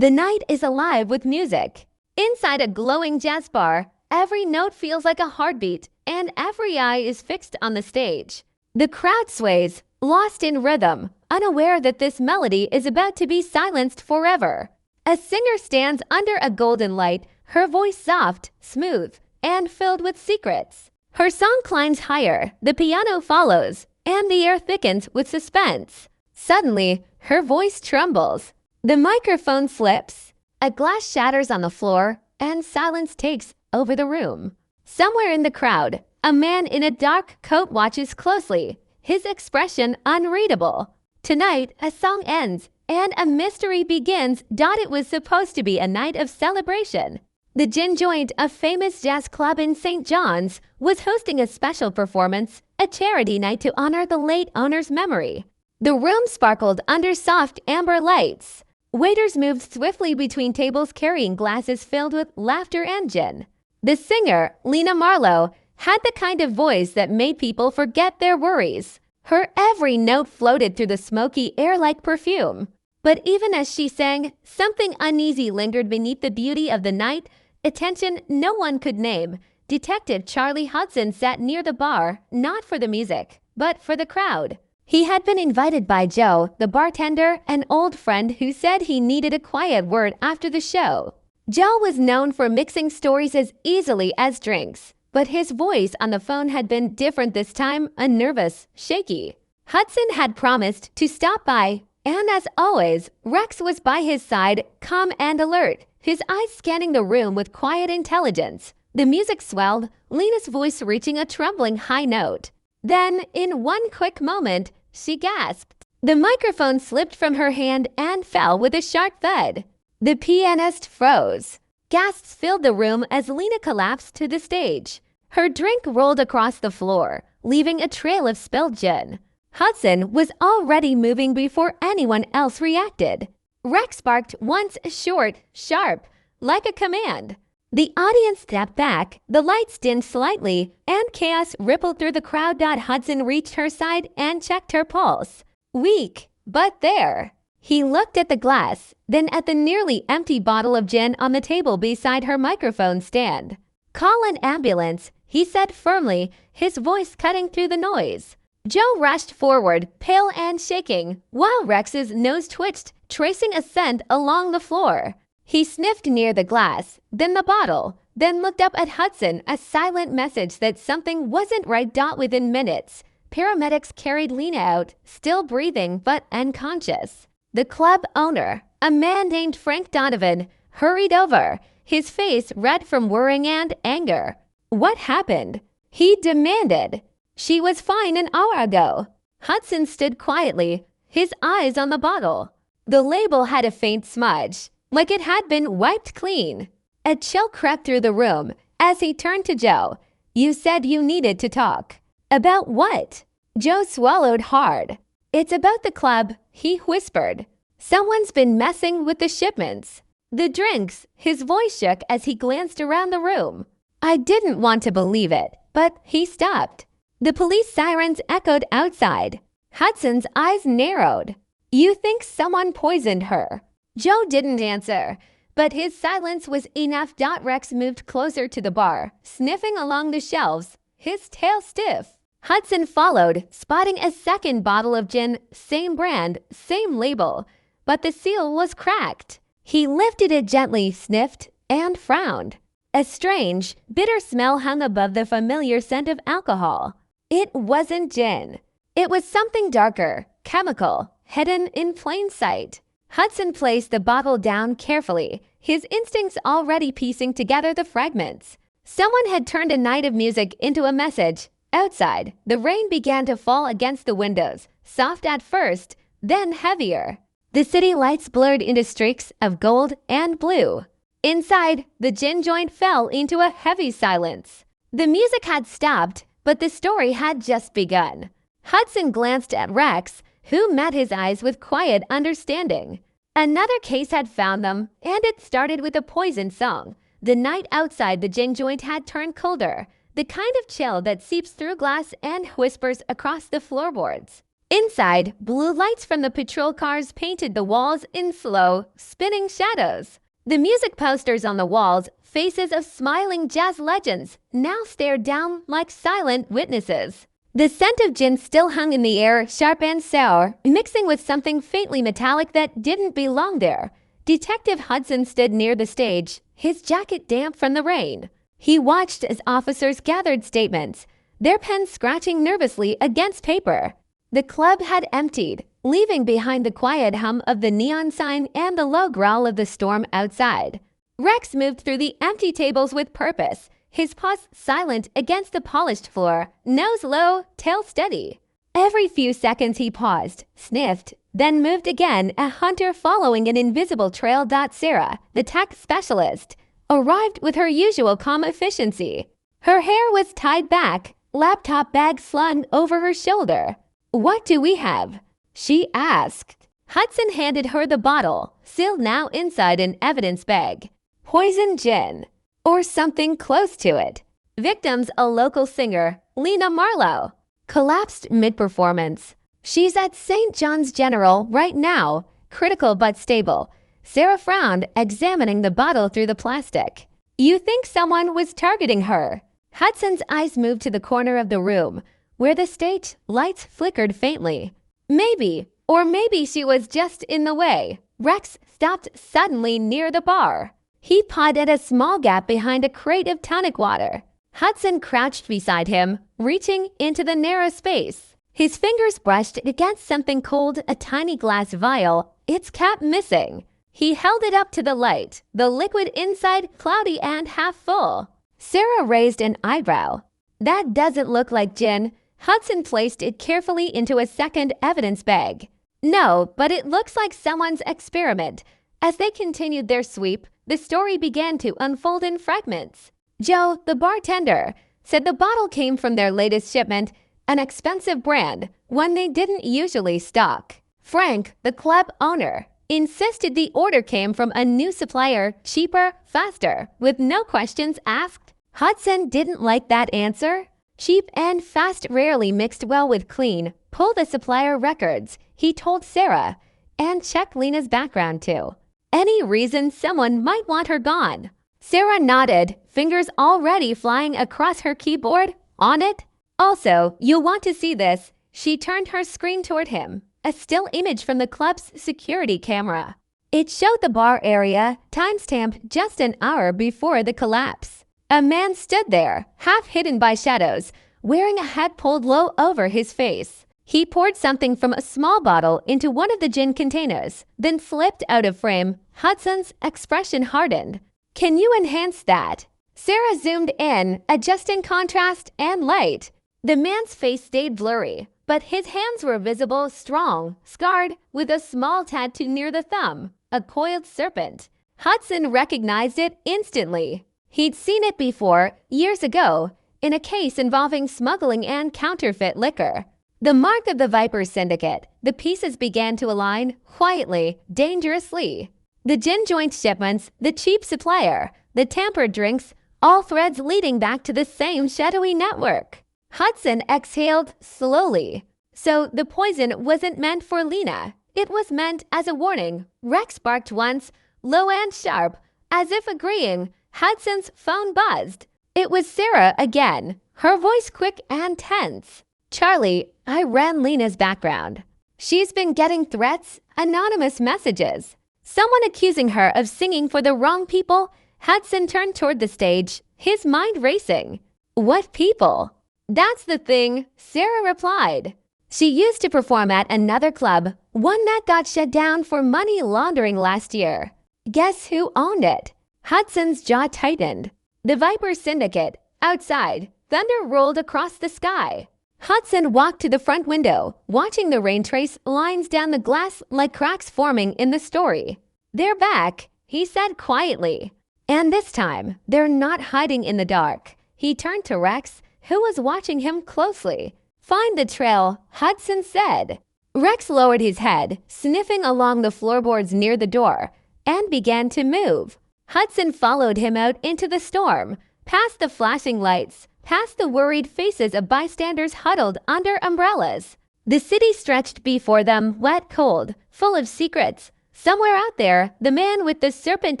The night is alive with music. Inside a glowing jazz bar, every note feels like a heartbeat, and every eye is fixed on the stage. The crowd sways, lost in rhythm, unaware that this melody is about to be silenced forever. A singer stands under a golden light, her voice soft, smooth, and filled with secrets. Her song climbs higher, the piano follows, and the air thickens with suspense. Suddenly, her voice trembles. The microphone slips. A glass shatters on the floor, and silence takes over the room. Somewhere in the crowd, a man in a dark coat watches closely, his expression unreadable. Tonight, a song ends, and a mystery begins. It was supposed to be a night of celebration. The Gin Joint, a famous jazz club in St. John's, was hosting a special performance, a charity night to honor the late owner's memory. The room sparkled under soft amber lights. Waiters moved swiftly between tables carrying glasses filled with laughter and gin. The singer, Lena Marlowe, had the kind of voice that made people forget their worries. Her every note floated through the smoky air like perfume. But even as she sang, something uneasy lingered beneath the beauty of the night, a tension no one could name. Detective Charlie Hudson sat near the bar, not for the music, but for the crowd. He had been invited by Joe, the bartender, an old friend who said he needed a quiet word after the show. Joe was known for mixing stories as easily as drinks, but his voice on the phone had been different this time, nervous, shaky. Hudson had promised to stop by, and as always, Rex was by his side, calm and alert, his eyes scanning the room with quiet intelligence. The music swelled, Lena's voice reaching a trembling high note. Then, in one quick moment, she gasped. The microphone slipped from her hand and fell with a sharp thud. The pianist froze. Gasps filled the room as Lena collapsed to the stage. Her drink rolled across the floor, leaving a trail of spilled gin. Hudson was already moving before anyone else reacted. Rex barked once, short, sharp, like a command. The audience stepped back, the lights dimmed slightly, and chaos rippled through the crowd. Hudson reached her side and checked her pulse. Weak, but there. He looked at the glass, then at the nearly empty bottle of gin on the table beside her microphone stand. "Call an ambulance," he said firmly, his voice cutting through the noise. Joe rushed forward, pale and shaking, while Rex's nose twitched, tracing a scent along the floor. He sniffed near the glass, then the bottle, then looked up at Hudson, a silent message that something wasn't right. Within minutes, paramedics carried Lena out, still breathing but unconscious. The club owner, a man named Frank Donovan, hurried over, his face red from worrying and anger. "What happened?" he demanded. "She was fine an hour ago." Hudson stood quietly, his eyes on the bottle. The label had a faint smudge, like it had been wiped clean. A chill crept through the room as he turned to Joe. "You said you needed to talk." "About what?" Joe swallowed hard. "It's about the club," he whispered. "Someone's been messing with the shipments." "The drinks," his voice shook as he glanced around the room. I didn't want to believe it, but he stopped. The police sirens echoed outside. Hudson's eyes narrowed. "You think someone poisoned her?" Joe didn't answer, but his silence was enough. Rex moved closer to the bar, sniffing along the shelves, his tail stiff. Hudson followed, spotting a second bottle of gin, same brand, same label, but the seal was cracked. He lifted it gently, sniffed, and frowned. A strange, bitter smell hung above the familiar scent of alcohol. It wasn't gin. It was something darker, chemical, hidden in plain sight. Hudson placed the bottle down carefully, his instincts already piecing together the fragments. Someone had turned a night of music into a message. Outside, the rain began to fall against the windows, soft at first, then heavier. The city lights blurred into streaks of gold and blue. Inside, the gin joint fell into a heavy silence. The music had stopped, but the story had just begun. Hudson glanced at Rex, who met his eyes with quiet understanding. Another case had found them, and it started with a poison song. The night outside the gin joint had turned colder, the kind of chill that seeps through glass and whispers across the floorboards. Inside, blue lights from the patrol cars painted the walls in slow, spinning shadows. The music posters on the walls, faces of smiling jazz legends, now stared down like silent witnesses. The scent of gin still hung in the air, sharp and sour, mixing with something faintly metallic that didn't belong there. Detective Hudson stood near the stage, his jacket damp from the rain. He watched as officers gathered statements, their pens scratching nervously against paper. The club had emptied, leaving behind the quiet hum of the neon sign and the low growl of the storm outside. Rex moved through the empty tables with purpose, his paws silent against the polished floor, nose low, tail steady. Every few seconds he paused, sniffed, then moved again, a hunter following an invisible trail. Sarah, the tech specialist, arrived with her usual calm efficiency. Her hair was tied back, laptop bag slung over her shoulder. "What do we have?" she asked. Hudson handed her the bottle, sealed now inside an evidence bag. Poison gin, or something close to it. Victims a local singer, Lena Marlowe. Collapsed mid-performance. She's at St. John's General right now, critical but stable. Sarah frowned, examining the bottle through the plastic. "You think someone was targeting her?" Hudson's eyes moved to the corner of the room, where the stage lights flickered faintly. Maybe, or maybe she was just in the way. Rex stopped suddenly near the bar. He pawed at a small gap behind a crate of tonic water. Hudson crouched beside him, reaching into the narrow space. His fingers brushed against something cold, a tiny glass vial, its cap missing. He held it up to the light, the liquid inside cloudy and half full. Sarah raised an eyebrow. "That doesn't look like gin." Hudson placed it carefully into a second evidence bag. "No, but it looks like someone's experiment." As they continued their sweep, the story began to unfold in fragments. Joe, the bartender, said the bottle came from their latest shipment, an expensive brand, one they didn't usually stock. Frank, the club owner, insisted the order came from a new supplier, cheaper, faster, with no questions asked. Hudson didn't like that answer. Cheap and fast rarely mixed well with clean. Pull the supplier records, he told Sarah, and check Lena's background too. Any reason someone might want her gone. Sarah nodded, fingers already flying across her keyboard. On it? "Also, you'll want to see this." She turned her screen toward him, a still image from the club's security camera. It showed the bar area, timestamped just an hour before the collapse. A man stood there, half hidden by shadows, wearing a hat pulled low over his face. He poured something from a small bottle into one of the gin containers, then slipped out of frame. Hudson's expression hardened. "Can you enhance that?" Sarah zoomed in, adjusting contrast and light. The man's face stayed blurry, but his hands were visible, strong, scarred, with a small tattoo near the thumb, a coiled serpent. Hudson recognized it instantly. He'd seen it before, years ago, in a case involving smuggling and counterfeit liquor. The mark of the Viper Syndicate. The pieces began to align, quietly, dangerously. The gin joint shipments, the cheap supplier, the tampered drinks, all threads leading back to the same shadowy network. Hudson exhaled slowly. So the poison wasn't meant for Lena. It was meant as a warning. Rex barked once, low and sharp, as if agreeing. Hudson's phone buzzed. It was Sarah again, her voice quick and tense. "Charlie, I ran Lena's background. She's been getting threats, anonymous messages. Someone accusing her of singing for the wrong people." Hudson turned toward the stage, his mind racing. "What people?" "That's the thing," Sarah replied. "She used to perform at another club, one that got shut down for money laundering last year. Guess who owned it?" Hudson's jaw tightened. The Viper Syndicate. Outside, thunder rolled across the sky. Hudson walked to the front window, watching the rain trace lines down the glass like cracks forming in the story. "They're back," he said quietly. "And this time, they're not hiding in the dark." He turned to Rex, who was watching him closely. "Find the trail," Hudson said. Rex lowered his head, sniffing along the floorboards near the door, and began to move. Hudson followed him out into the storm, past the flashing lights, past the worried faces of bystanders huddled under umbrellas. The city stretched before them, wet, cold, full of secrets. Somewhere out there, the man with the serpent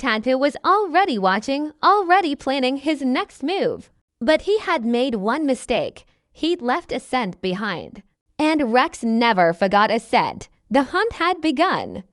tattoo was already watching, already planning his next move. But he had made one mistake. He'd left a scent behind. And Rex never forgot a scent. The hunt had begun.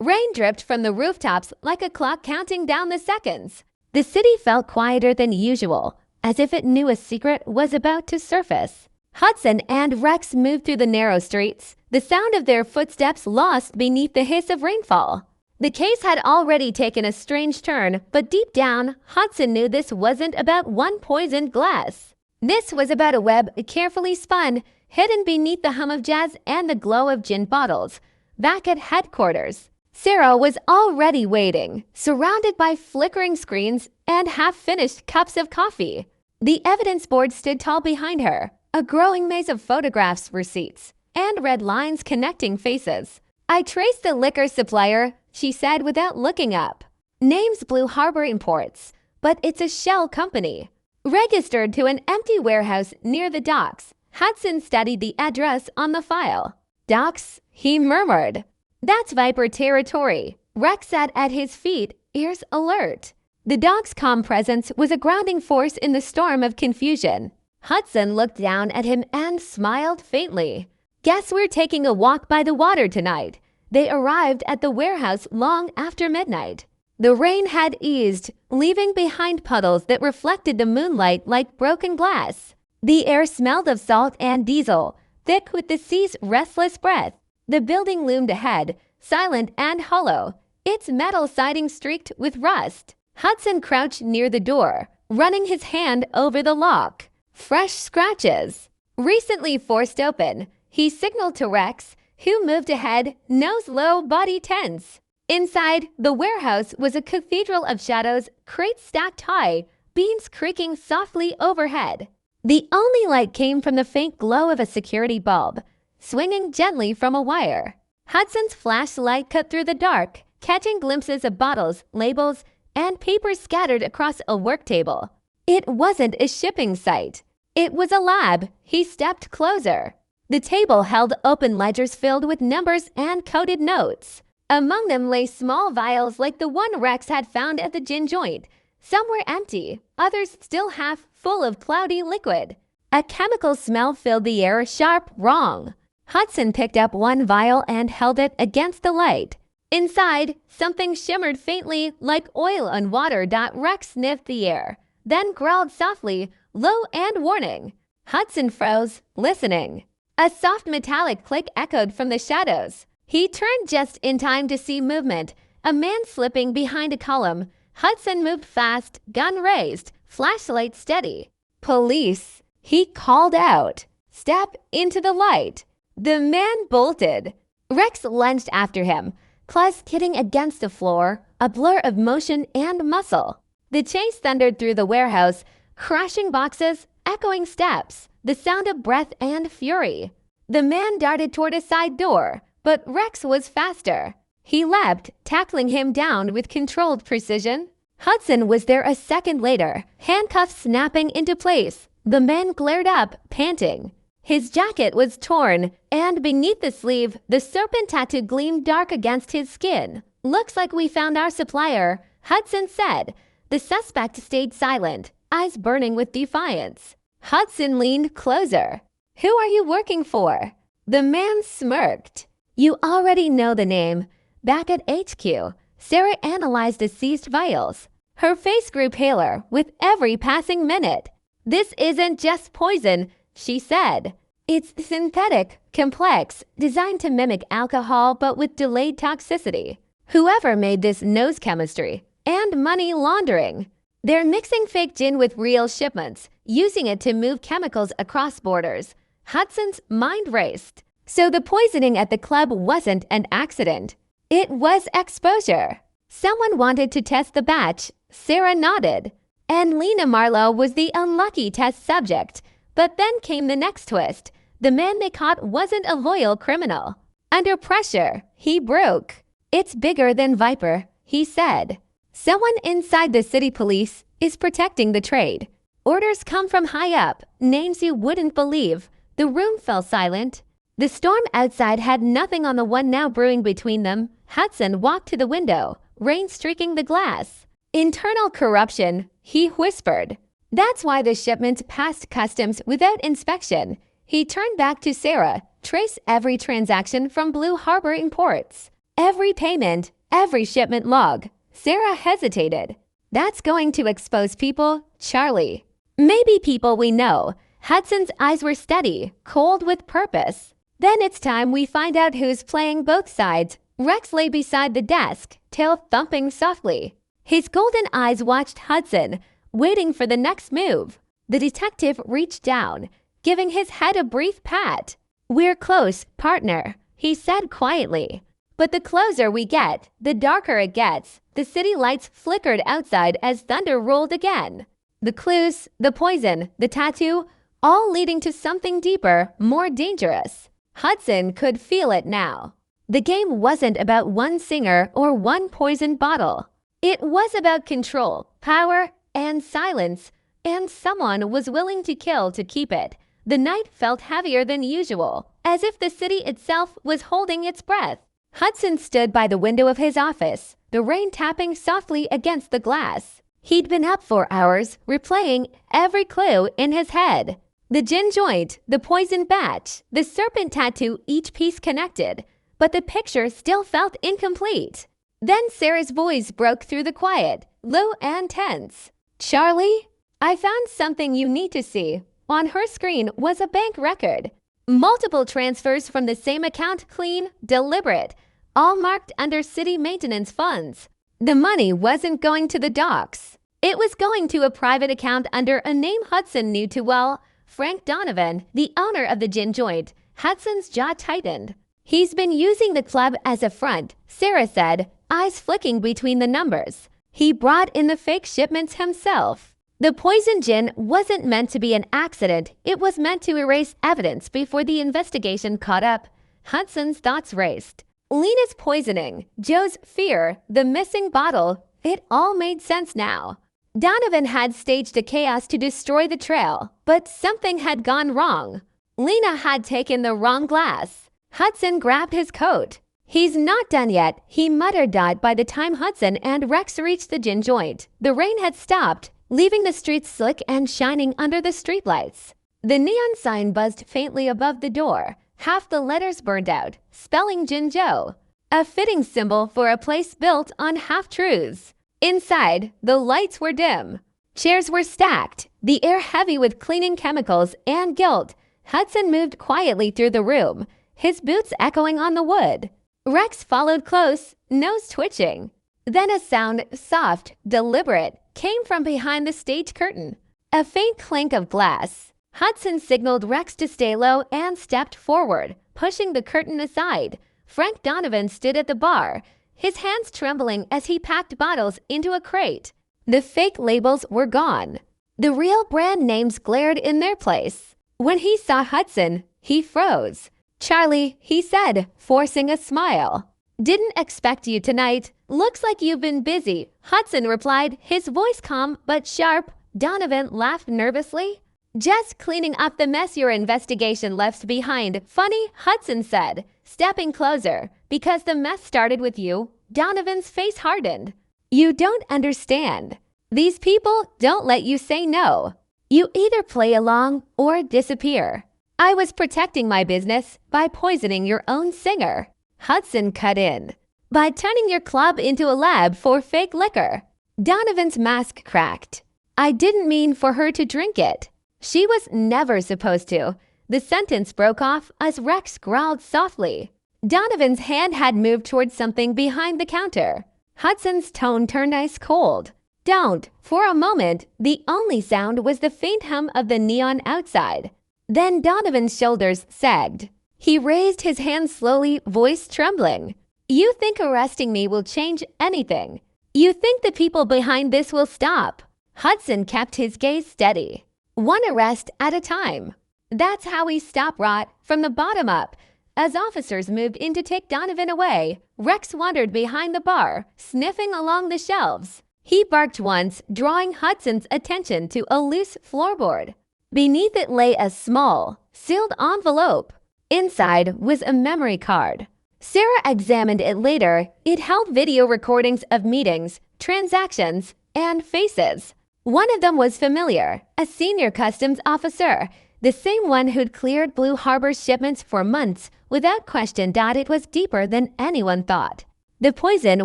Rain dripped from the rooftops like a clock counting down the seconds. The city felt quieter than usual, as if it knew a secret was about to surface. Hudson and Rex moved through the narrow streets, the sound of their footsteps lost beneath the hiss of rainfall. The case had already taken a strange turn, but deep down, Hudson knew this wasn't about one poisoned glass. This was about a web carefully spun, hidden beneath the hum of jazz and the glow of gin bottles. Back at headquarters, Sarah was already waiting, surrounded by flickering screens and half-finished cups of coffee. The evidence board stood tall behind her, a growing maze of photographs, receipts, and red lines connecting faces. "I traced the liquor supplier," she said without looking up. "Name's Blue Harbor Imports, but it's a shell company. Registered to an empty warehouse near the docks." Hudson studied the address on the file. "Docks?" he murmured. "That's Viper territory." Rex sat at his feet, ears alert. The dog's calm presence was a grounding force in the storm of confusion. Hudson looked down at him and smiled faintly. "Guess we're taking a walk by the water tonight." They arrived at the warehouse long after midnight. The rain had eased, leaving behind puddles that reflected the moonlight like broken glass. The air smelled of salt and diesel, thick with the sea's restless breath. The building loomed ahead, silent and hollow, its metal siding streaked with rust. Hudson crouched near the door, running his hand over the lock. Fresh scratches. Recently forced open, he signaled to Rex, who moved ahead, nose low, body tense. Inside, the warehouse was a cathedral of shadows, crates stacked high, beams creaking softly overhead. The only light came from the faint glow of a security bulb, swinging gently from a wire. Hudson's flashlight cut through the dark, catching glimpses of bottles, labels, and papers scattered across a work table. It wasn't a shipping site. It was a lab. He stepped closer. The table held open ledgers filled with numbers and coded notes. Among them lay small vials like the one Rex had found at the gin joint. Some were empty, others still half full of cloudy liquid. A chemical smell filled the air, sharp, wrong. Hudson picked up one vial and held it against the light. Inside, something shimmered faintly like oil on water. Rex sniffed the air, then growled softly, low and warning. Hudson froze, listening. A soft metallic click echoed from the shadows. He turned just in time to see movement, a man slipping behind a column. Hudson moved fast, gun raised, flashlight steady. "Police," he called out. "Step into the light." The man bolted. Rex lunged after him, claws hitting against the floor, a blur of motion and muscle. The chase thundered through the warehouse, crashing boxes, echoing steps, the sound of breath and fury. The man darted toward a side door, but Rex was faster. He leapt, tackling him down with controlled precision. Hudson was there a second later, handcuffs snapping into place. The man glared up, panting. His jacket was torn, and beneath the sleeve, the serpent tattoo gleamed dark against his skin. "Looks like we found our supplier," Hudson said. The suspect stayed silent, eyes burning with defiance. Hudson leaned closer. "Who are you working for?" The man smirked. "You already know the name." Back at HQ, Sarah analyzed the seized vials. Her face grew paler with every passing minute. "This isn't just poison," she said. "It's synthetic, complex, designed to mimic alcohol but with delayed toxicity. Whoever made this knows chemistry and money laundering. They're mixing fake gin with real shipments, using it to move chemicals across borders." Hudson's mind raced. So the poisoning at the club wasn't an accident. It was exposure. Someone wanted to test the batch. Sarah nodded. And Lena Marlowe was the unlucky test subject. But then came the next twist. The man they caught wasn't a loyal criminal. Under pressure, he broke. "It's bigger than Viper," he said. "Someone inside the city police is protecting the trade. Orders come from high up, names you wouldn't believe." The room fell silent. The storm outside had nothing on the one now brewing between them. Hudson walked to the window, rain streaking the glass. Internal corruption, he whispered. That's why the shipment passed customs without inspection. He turned back to Sarah, traced every transaction from Blue Harbor Imports. Every payment, every shipment log. Sarah hesitated. That's going to expose people, Charlie. Maybe people we know. Hudson's eyes were steady, cold with purpose. Then it's time we find out who's playing both sides. Rex lay beside the desk, tail thumping softly. His golden eyes watched Hudson, waiting for the next move. The detective reached down, giving his head a brief pat. We're close, partner, he said quietly. But the closer we get, the darker it gets. The city lights flickered outside as thunder rolled again. The clues, the poison, the tattoo, all leading to something deeper, more dangerous. Hudson could feel it now. The game wasn't about one singer or one poisoned bottle. It was about control, power, and silence, and someone was willing to kill to keep it. The night felt heavier than usual, as if the city itself was holding its breath. Hudson stood by the window of his office, the rain tapping softly against the glass. He'd been up for hours, replaying every clue in his head. The gin joint, the poison batch, the serpent tattoo, each piece connected. But the picture still felt incomplete. Then Sarah's voice broke through the quiet, low and tense. Charlie, I found something you need to see. On her screen was a bank record. Multiple transfers from the same account, clean, deliberate, all marked under city maintenance funds. The money wasn't going to the docks. It was going to a private account under a name Hudson knew too well. Frank Donovan, the owner of the gin joint. Hudson's jaw tightened. He's been using the club as a front, Sarah said, eyes flicking between the numbers. He brought in the fake shipments himself. The poison gin wasn't meant to be an accident. It was meant to erase evidence before the investigation caught up. Hudson's thoughts raced. Lena's poisoning, Joe's fear, the missing bottle, it all made sense now. Donovan had staged a chaos to destroy the trail, but something had gone wrong. Lena had taken the wrong glass. Hudson grabbed his coat. He's not done yet, he muttered by the time Hudson and Rex reached the gin joint. The rain had stopped, leaving the streets slick and shining under the streetlights. The neon sign buzzed faintly above the door, half the letters burned out, spelling Gin Joe, a fitting symbol for a place built on half-truths. Inside, the lights were dim. Chairs were stacked, the air heavy with cleaning chemicals and guilt. Hudson moved quietly through the room, his boots echoing on the wood. Rex followed close, nose twitching. Then a sound, soft, deliberate, came from behind the stage curtain. A faint clink of glass. Hudson signaled Rex to stay low and stepped forward, pushing the curtain aside. Frank Donovan stood at the bar, his hands trembling as he packed bottles into a crate. The fake labels were gone. The real brand names glared in their place. When he saw Hudson, he froze. Charlie, he said, forcing a smile. Didn't expect you tonight. Looks like you've been busy, Hudson replied, his voice calm but sharp. Donovan laughed nervously. Just cleaning up the mess your investigation left behind. Funny, Hudson said, stepping closer. Because the mess started with you. Donovan's face hardened. You don't understand. These people don't let you say no. You either play along or disappear. I was protecting my business by poisoning your own singer. Hudson cut in. By turning your club into a lab for fake liquor. Donovan's mask cracked. I didn't mean for her to drink it. She was never supposed to. The sentence broke off as Rex growled softly. Donovan's hand had moved towards something behind the counter. Hudson's tone turned ice cold. Don't. For a moment, the only sound was the faint hum of the neon outside. Then Donovan's shoulders sagged. He raised his hand slowly, voice trembling. You think arresting me will change anything? You think the people behind this will stop? Hudson kept his gaze steady. One arrest at a time. That's how we stop rot, from the bottom up. As officers moved in to take Donovan away, Rex wandered behind the bar, sniffing along the shelves. He barked once, drawing Hudson's attention to a loose floorboard. Beneath it lay a small, sealed envelope. Inside was a memory card. Sarah examined it later. It held video recordings of meetings, transactions, and faces. One of them was familiar, a senior customs officer, the same one who'd cleared Blue Harbor's shipments for months without question. It was deeper than anyone thought. The poison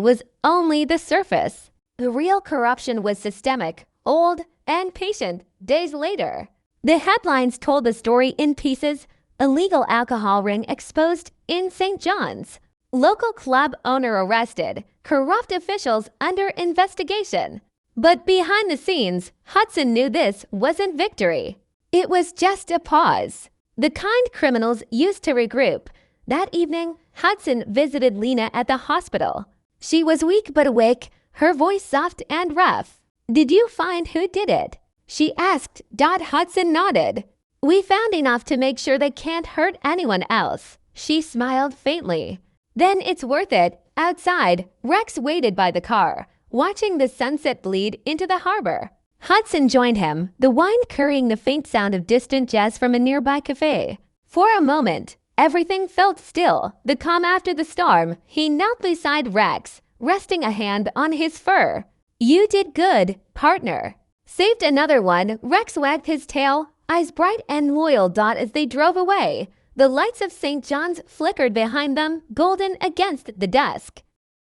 was only the surface. The real corruption was systemic, old, and patient. Days later, the headlines told the story in pieces. Illegal alcohol ring exposed in St. John's. Local club owner arrested. Corrupt officials under investigation. But behind the scenes, Hudson knew this wasn't victory. It was just a pause. The kind criminals used to regroup. That evening, Hudson visited Lena at the hospital. She was weak but awake, her voice soft and rough. "Did you find who did it?" she asked. Hudson nodded. "We found enough to make sure they can't hurt anyone else." She smiled faintly. "Then it's worth it." Outside, Rex waited by the car, watching the sunset bleed into the harbor. Hudson joined him, the wine currying the faint sound of distant jazz from a nearby cafe. For a moment, everything felt still, the calm after the storm. He knelt beside Rex, resting a hand on his fur. "You did good, partner." "Saved another one." Rex wagged his tail, eyes bright and loyal. As they drove away, the lights of St. John's flickered behind them, golden against the dusk.